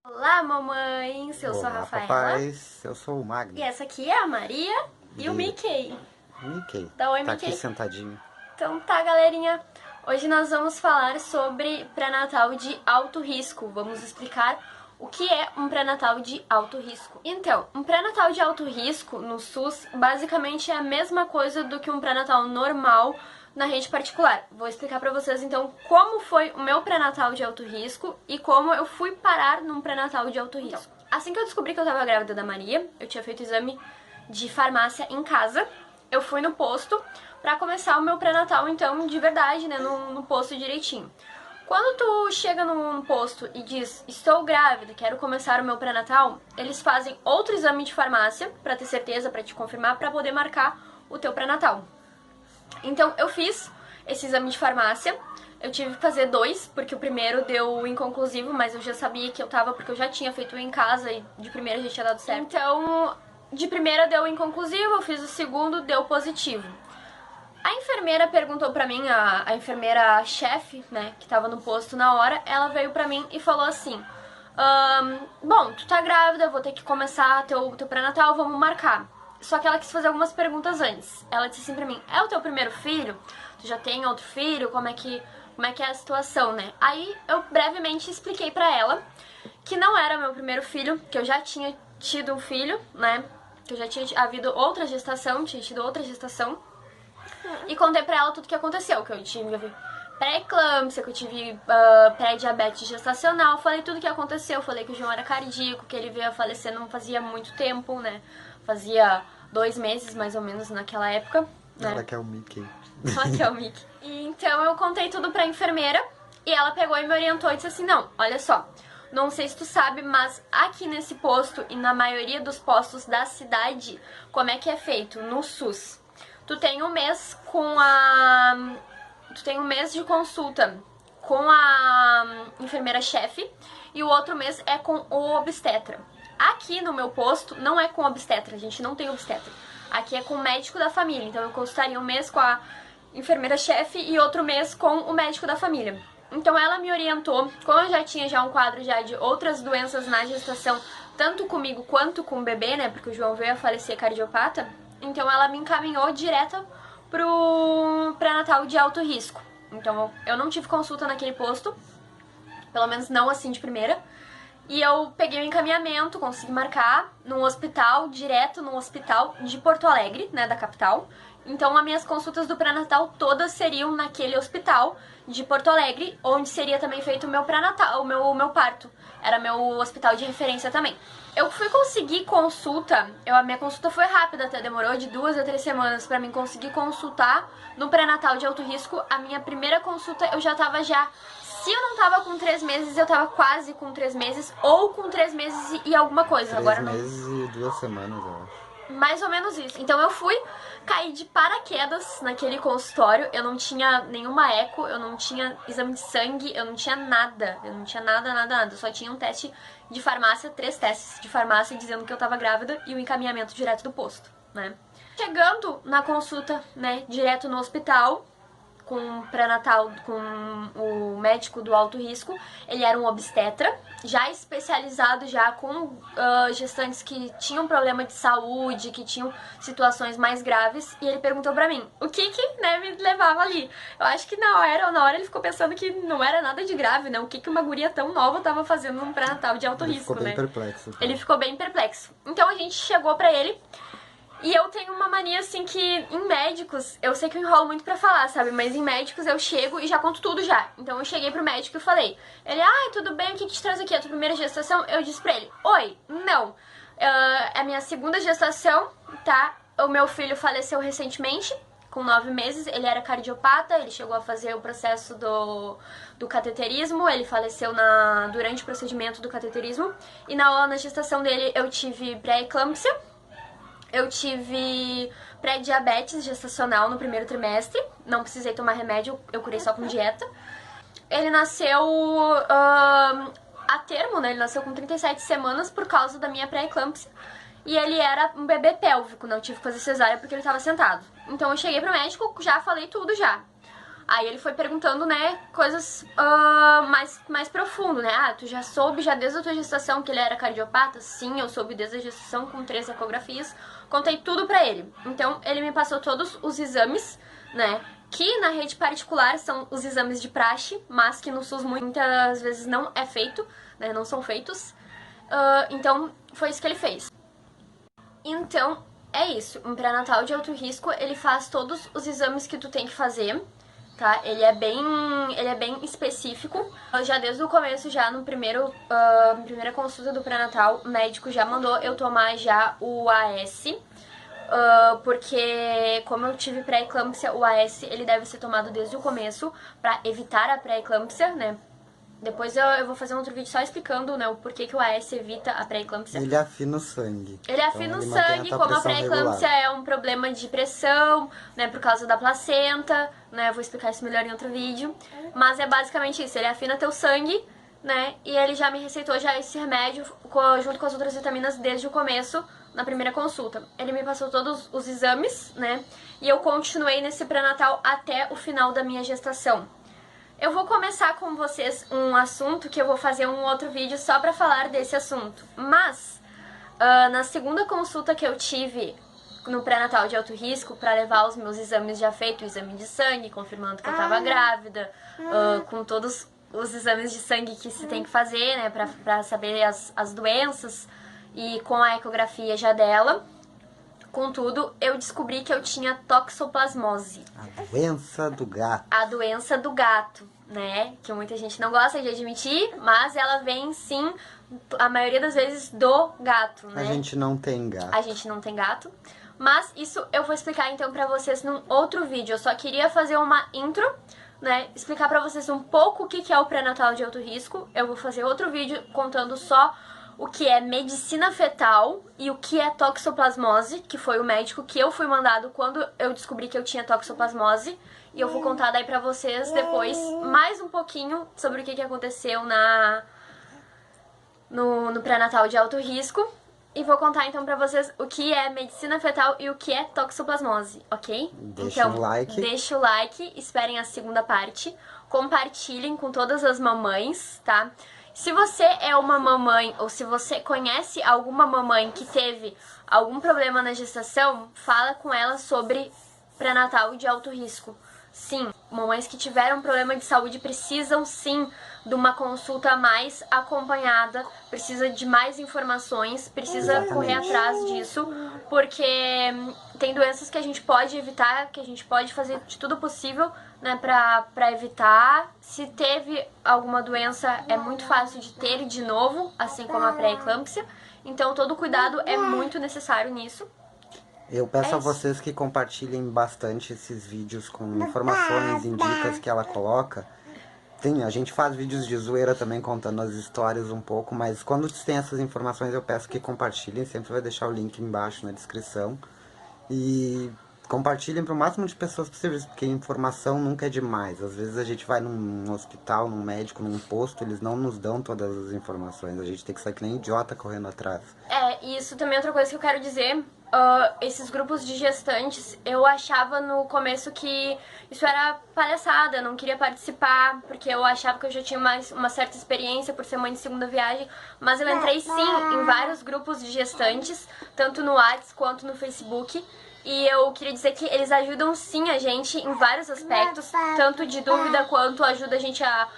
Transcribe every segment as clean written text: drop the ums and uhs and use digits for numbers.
Olá, mamães! Eu sou a Olá, Rafaela. papais. Eu sou o Magno. E essa aqui é a Maria e o Mickey. Mickey. Dá oi, Tá Mickey. aqui sentadinho. Então tá, galerinha. Hoje nós vamos falar sobre pré-natal de alto risco. Vamos explicar o que é um pré-natal de alto risco. Então, um pré-natal de alto risco no SUS basicamente é a mesma coisa do que um pré-natal normal na rede particular. Vou explicar pra vocês então como foi o meu pré-natal de alto risco e como eu fui parar num pré-natal de alto risco. Então, assim que eu descobri que eu tava grávida da Maria, eu tinha feito exame de farmácia em casa. Eu fui no posto pra começar o meu pré-natal, então, de verdade, né, no posto direitinho. Quando tu chega no posto e diz, estou grávida, quero começar o meu pré-natal, eles fazem outro exame de farmácia pra ter certeza, pra te confirmar, pra poder marcar o teu pré-natal. Então, eu fiz esse exame de farmácia. Eu tive que fazer 2, porque o primeiro deu inconclusivo, mas eu já sabia que eu tava, porque eu já tinha feito em casa e de primeira já tinha dado certo. Então, de primeira deu inconclusivo, eu fiz o segundo, deu positivo. A enfermeira perguntou pra mim, a enfermeira-chefe, né, que tava no posto na hora, ela veio pra mim e falou assim, bom, tu tá grávida, vou ter que começar teu pré-natal, vamos marcar. Só que ela quis fazer algumas perguntas antes. Ela disse assim pra mim, é o teu primeiro filho? Tu já tem outro filho? Como é que é a situação, né? Aí eu brevemente expliquei pra ela que não era meu primeiro filho, que eu já tinha tido um filho, né? Que eu já tinha havido outra gestação, tinha tido outra gestação. E contei pra ela tudo que aconteceu, que eu tive pré-eclâmpsia, que eu tive pré-diabetes gestacional, falei tudo que aconteceu, falei que o João era cardíaco, que ele veio a falecer não fazia muito tempo, né? Fazia 2 meses, mais ou menos, naquela época, né? Ela que é o Mickey. Ela que é o Mickey. E, então eu contei tudo pra enfermeira e ela pegou e me orientou e disse assim, não, olha só, não sei se tu sabe, mas aqui nesse posto e na maioria dos postos da cidade, como é que é feito no SUS? Tu tem um mês com a... Tu tem um mês de consulta com a enfermeira-chefe e o outro mês é com o obstetra. Aqui no meu posto não é com obstetra, a gente não tem obstetra. Aqui é com o médico da família, então eu consultaria um mês com a enfermeira-chefe e outro mês com o médico da família. Então ela me orientou, como eu já tinha um quadro já de outras doenças na gestação, tanto comigo quanto com o bebê, né, porque o João veio a falecer cardiopata, então ela me encaminhou direto pro pré-natal de alto risco. Então eu não tive consulta naquele posto, pelo menos não assim de primeira. E eu peguei o encaminhamento, consegui marcar num hospital, direto num hospital de Porto Alegre, né, da capital. Então as minhas consultas do pré-natal todas seriam naquele hospital de Porto Alegre, onde seria também feito o meu pré-natal, o meu parto. Era meu hospital de referência também. Eu fui conseguir consulta, a minha consulta foi rápida até, demorou de 2 a 3 semanas pra mim conseguir consultar no pré-natal de alto risco. A minha primeira consulta eu já tava se eu não tava com 3 meses, eu tava quase com 3 meses, ou com 3 meses e alguma coisa. 3 Agora meses e 2 semanas, eu acho. Mais ou menos isso. Então eu fui cair de paraquedas naquele consultório, eu não tinha nenhuma eco, eu não tinha exame de sangue, eu não tinha nada. Eu não tinha nada. Eu só tinha um teste de farmácia, 3 testes de farmácia dizendo que eu tava grávida e o encaminhamento direto do posto, né? Chegando na consulta, né, direto no hospital, com pré-natal, com o médico do alto risco, ele era um obstetra, já especializado já com gestantes que tinham problema de saúde, que tinham situações mais graves, e ele perguntou pra mim, o que né, me levava ali? Eu acho que na hora ele ficou pensando que não era nada de grave, né? O que uma guria tão nova tava fazendo num pré-natal de alto risco, né? Ele ficou bem perplexo. Tá? Ele ficou bem perplexo. Então a gente chegou pra ele. E eu tenho uma mania, assim, que em médicos, eu sei que eu enrolo muito pra falar, sabe? Mas em médicos eu chego e já conto tudo já. Então eu cheguei pro médico e falei, ele, tudo bem, o que te traz aqui? A tua primeira gestação? Eu disse pra ele, oi, não, é a minha segunda gestação, tá? O meu filho faleceu recentemente, com 9 meses, ele era cardiopata, ele chegou a fazer o processo do cateterismo, ele faleceu durante o procedimento do cateterismo. E na gestação dele eu tive pré-eclâmpsia. Eu tive pré-diabetes gestacional no primeiro trimestre, não precisei tomar remédio, eu curei só com dieta. Ele nasceu a termo, né? Ele nasceu com 37 semanas por causa da minha pré-eclâmpsia. E ele era um bebê pélvico, não tive que fazer cesárea porque ele estava sentado. Então eu cheguei pro médico, já falei tudo já. Aí ele foi perguntando, né, coisas mais profundo, né? Ah, tu já soube já desde a tua gestação que ele era cardiopata? Sim, eu soube desde a gestação com 3 ecografias. Contei tudo pra ele. Então, ele me passou todos os exames, né? Que na rede particular são os exames de praxe, mas que no SUS muitas vezes não é feito, né? Não são feitos. Então, foi isso que ele fez. Então, é isso. Um pré-natal de alto risco, ele faz todos os exames que tu tem que fazer, tá? Ele é bem específico. Já desde o começo, já no primeira consulta do pré-natal, o médico já mandou eu tomar já o AS, porque como eu tive pré-eclâmpsia, o AS ele deve ser tomado desde o começo pra evitar a pré-eclâmpsia, né? Depois eu vou fazer um outro vídeo só explicando, né, o porquê que o AS evita a pré-eclâmpsia. Ele afina o sangue. Ele afina o sangue, como a pré-eclâmpsia é um problema de pressão, né, por causa da placenta, né, eu vou explicar isso melhor em outro vídeo. Mas é basicamente isso, ele afina teu sangue, né, e ele já me receitou já esse remédio junto com as outras vitaminas desde o começo, na primeira consulta. Ele me passou todos os exames, né, e eu continuei nesse pré-natal até o final da minha gestação. Eu vou começar com vocês um assunto que eu vou fazer um outro vídeo só pra falar desse assunto. Mas, na segunda consulta que eu tive no pré-natal de alto risco, pra levar os meus exames já feitos, o exame de sangue, confirmando que eu tava grávida, com todos os exames de sangue que se tem que fazer, né, pra saber as doenças, e com a ecografia já dela. Contudo, eu descobri que eu tinha toxoplasmose. A doença do gato. A doença do gato, né? Que muita gente não gosta de admitir, mas ela vem sim, a maioria das vezes, do gato, né? A gente não tem gato. A gente não tem gato. Mas isso eu vou explicar então pra vocês num outro vídeo. Eu só queria fazer uma intro, né? Explicar pra vocês um pouco o que é o pré-natal de alto risco. Eu vou fazer outro vídeo contando só o que é medicina fetal e o que é toxoplasmose, que foi o médico que eu fui mandado quando eu descobri que eu tinha toxoplasmose. E eu vou contar daí pra vocês depois mais um pouquinho sobre o que aconteceu no pré-natal de alto risco. E vou contar então pra vocês o que é medicina fetal e o que é toxoplasmose, ok? Deixa então, o like. Deixa o like, esperem a segunda parte. Compartilhem com todas as mamães, tá? Se você é uma mamãe ou se você conhece alguma mamãe que teve algum problema na gestação, fala com ela sobre pré-natal de alto risco. Sim, mamães que tiveram problema de saúde precisam sim de uma consulta mais acompanhada, precisa de mais informações, precisa correr atrás disso, porque tem doenças que a gente pode evitar, que a gente pode fazer de tudo possível, né, pra evitar. Se teve alguma doença, é muito fácil de ter de novo, assim como a pré-eclâmpsia, então todo cuidado é muito necessário nisso. Eu peço a vocês que compartilhem bastante esses vídeos com informações, dicas que ela coloca. A gente faz vídeos de zoeira também contando as histórias um pouco, mas quando tem essas informações eu peço que compartilhem, sempre vai deixar o link embaixo na descrição. E compartilhem para o máximo de pessoas possíveis, porque informação nunca é demais. Às vezes a gente vai num hospital, num médico, num posto, eles não nos dão todas as informações, a gente tem que sair que nem idiota correndo atrás. E isso também é outra coisa que eu quero dizer. Esses grupos de gestantes, eu achava no começo que isso era palhaçada, eu não queria participar, porque eu achava que eu já tinha uma certa experiência por ser mãe de segunda viagem, mas eu entrei sim em vários grupos de gestantes, tanto no WhatsApp quanto no Facebook, e eu queria dizer que eles ajudam sim a gente em vários aspectos, tanto de dúvida quanto ajuda a gente a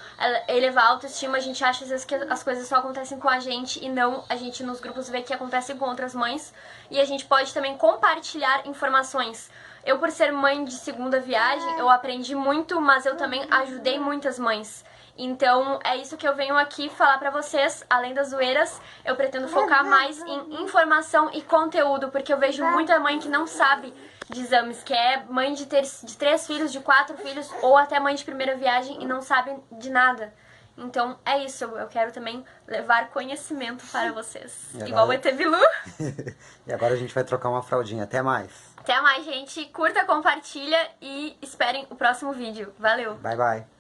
elevar a autoestima. A gente acha às vezes que as coisas só acontecem com a gente e não a gente nos grupos vê que acontecem com outras mães. E a gente pode também compartilhar informações. Eu, por ser mãe de segunda viagem, eu aprendi muito, mas eu também ajudei muitas mães. Então, é isso que eu venho aqui falar pra vocês. Além das zoeiras, eu pretendo focar mais em informação e conteúdo, porque eu vejo muita mãe que não sabe de exames, que é mãe de 3 filhos, de 4 filhos, ou até mãe de primeira viagem e não sabe de nada. Então, é isso. Eu quero também levar conhecimento para vocês. Igual o ET Bilu. E agora a gente vai trocar uma fraldinha. Até mais. Até mais, gente. Curta, compartilha e esperem o próximo vídeo. Valeu! Bye, bye.